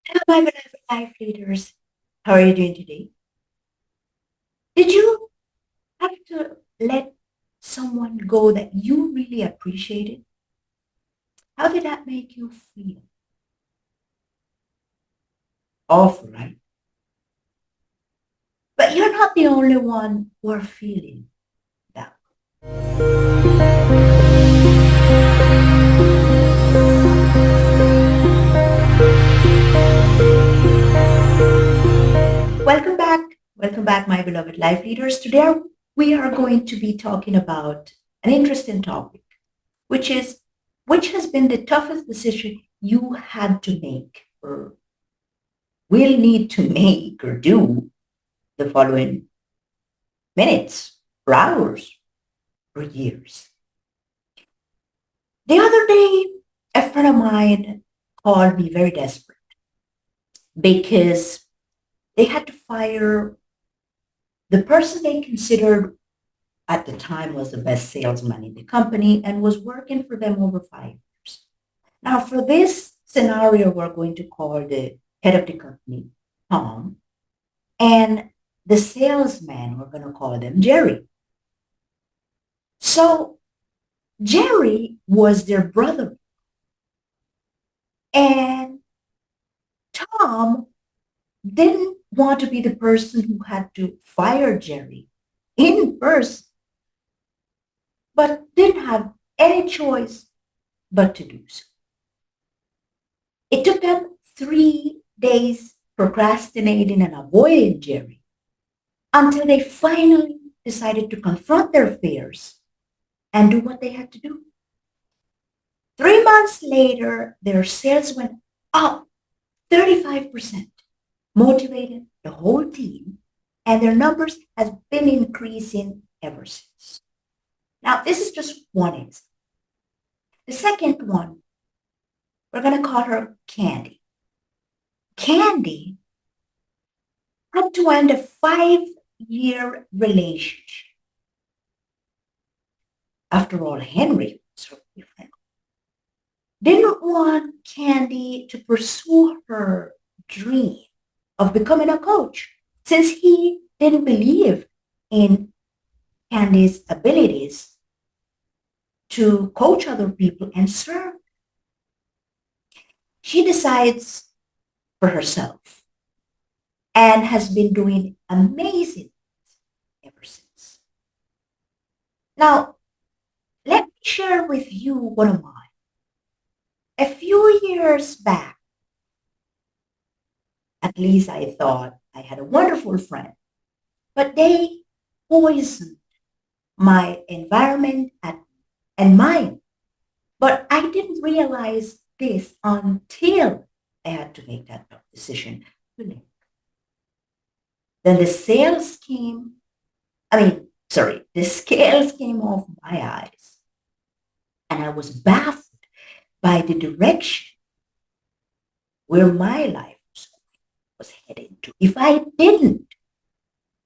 Hello, my beloved life leaders. How are you doing today? Did you have to let someone go that you really appreciated? How did that make you feel? Awful, right? But you're not the only one who are feeling that. Welcome back. Welcome back, my beloved life leaders. Today we are going to be talking about an interesting topic, which is which has been the toughest decision you had to make or will need to make or do the following minutes or hours or years. The other day, a friend of mine called me very desperate because they had to fire the person they considered at the time was the best salesman in the company and was working for them over 5 years. Now, for this scenario, we're going to call the head of the company Tom, and the salesman, we're going to call them Jerry. So Jerry was their brother, and Tom didn't want to be the person who had to fire Jerry in person, but didn't have any choice but to do so. It took them 3 days procrastinating and avoiding Jerry until they finally decided to confront their fears and do what they had to do. 3 months later, their sales went up 35%, motivated the whole team, and their numbers has been increasing ever since. Now, this is just one example. The second one, we're going to call her Candy. Candy had to end a 5-year relationship. After all, Henry was her boyfriend. Didn't want Candy to pursue her dream of becoming a coach since he didn't believe in Candy's abilities to coach other people and serve. She decides for herself and has been doing amazing ever since. Now, let me share with you one of mine. A few years back, at least I thought I had a wonderful friend, but they poisoned my environment and mine. But I didn't realize this until I had to make that tough decision. Then the sales came, the scales came off my eyes, and I was baffled by the direction where my life was heading to if I didn't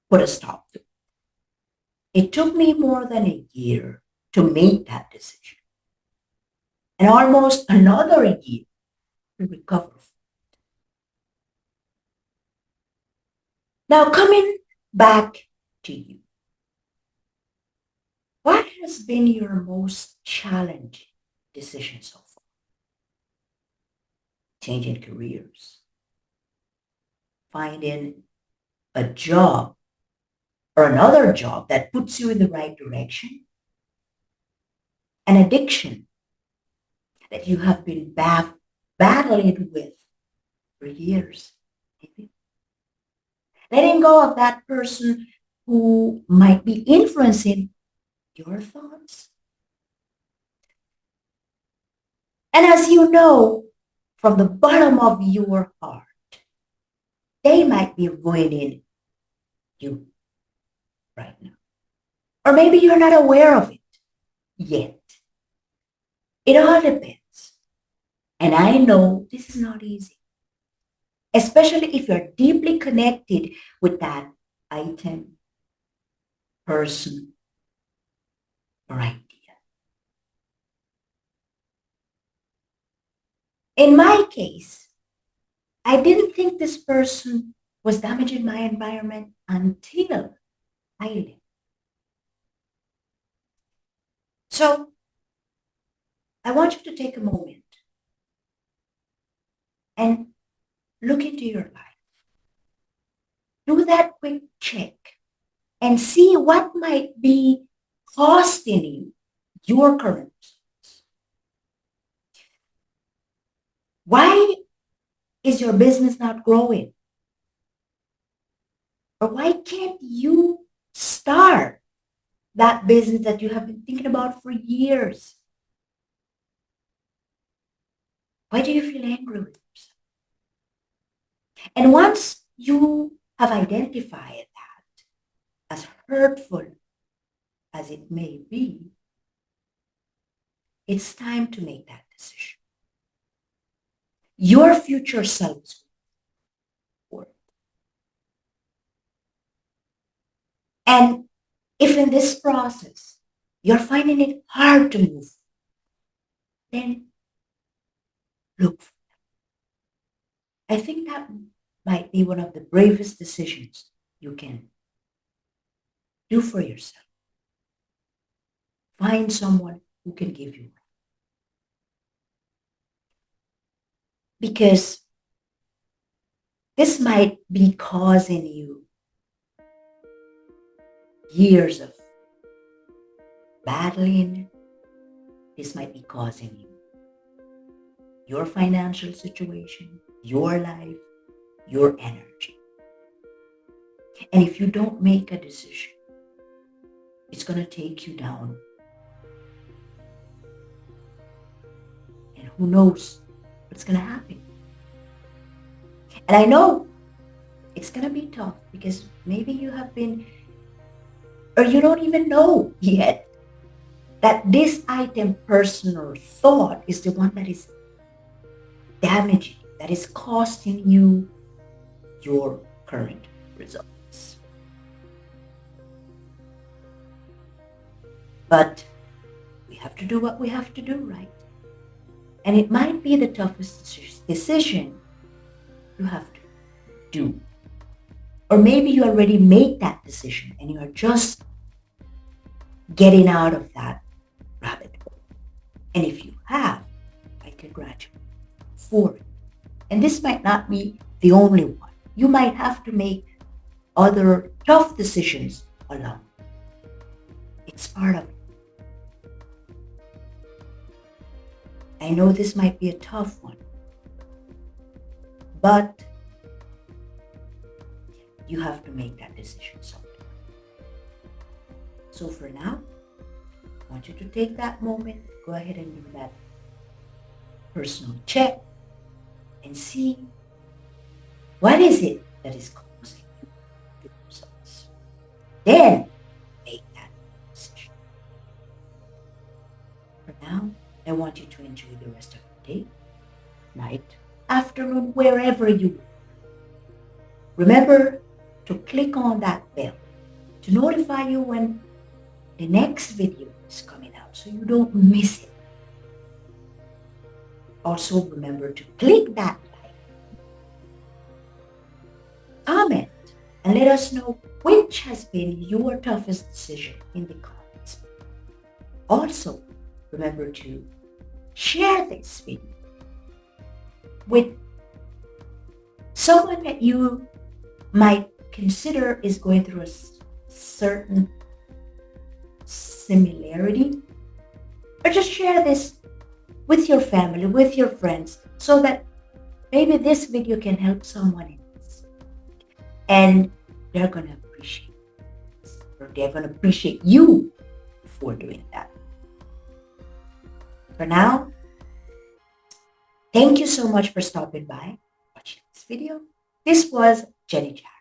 put a stop to it. It took me more than a year to make that decision and almost another year to recover. Now, coming back to you, what has been your most challenging decision so far? Changing careers, finding a job or another job that puts you in the right direction, an addiction that you have been battling with for years, maybe. Letting go of that person who might be influencing your thoughts. And as you know, from the bottom of your heart, they might be ruining you right now. Or maybe you're not aware of it yet. It all depends. And I know this is not easy, especially if you're deeply connected with that item, person, or idea. In my case, I didn't think this person was damaging my environment until I left. So I want you to take a moment and look into your life. Do that quick check and see what might be costing you your current results. Why is your business not growing? Or why can't you start that business that you have been thinking about for years? Why do you feel angry with yourself? And once you have identified that, as hurtful as it may be, it's time to make that decision. Your future self is worth. And if in this process you're finding it hard to move, then look. I think that might be one of the bravest decisions you can do for yourself. Find someone who can give you. Because this might be causing you years of battling. This might be causing you your financial situation, your life, your energy. And if you don't make a decision, it's going to take you down. And who knows what's going to happen. And I know it's going to be tough because maybe you have been, or you don't even know yet that this item, person or thought, is the one that is damaging, that is costing you your current results. But we have to do what we have to do, right? And it might be the toughest decision you have to do. Or maybe you already made that decision and you are just getting out of that rabbit hole. And if you have, I congratulate you for it. And this might not be the only one. You might have to make other tough decisions along. It's part of it. I know this might be a tough one, but you have to make that decision sometime. So for now, I want you to take that moment, go ahead and do that personal check and see what is it that is causing you to do results. Then make that decision. For now, I want you to enjoy the rest of your day, night, afternoon, wherever you are. Remember to click on that bell to notify you when the next video is coming out so you don't miss it. Also remember to click that like, comment, and let us know which has been your toughest decision in the comments. Also remember to share this video with someone that you might consider is going through a certain similarity, or just share this with your family, with your friends, so that maybe this video can help someone else. And they're going to appreciate this, or they're going to appreciate you for doing that. For now, thank you so much for stopping by, watching this video. This was Jenny Jack.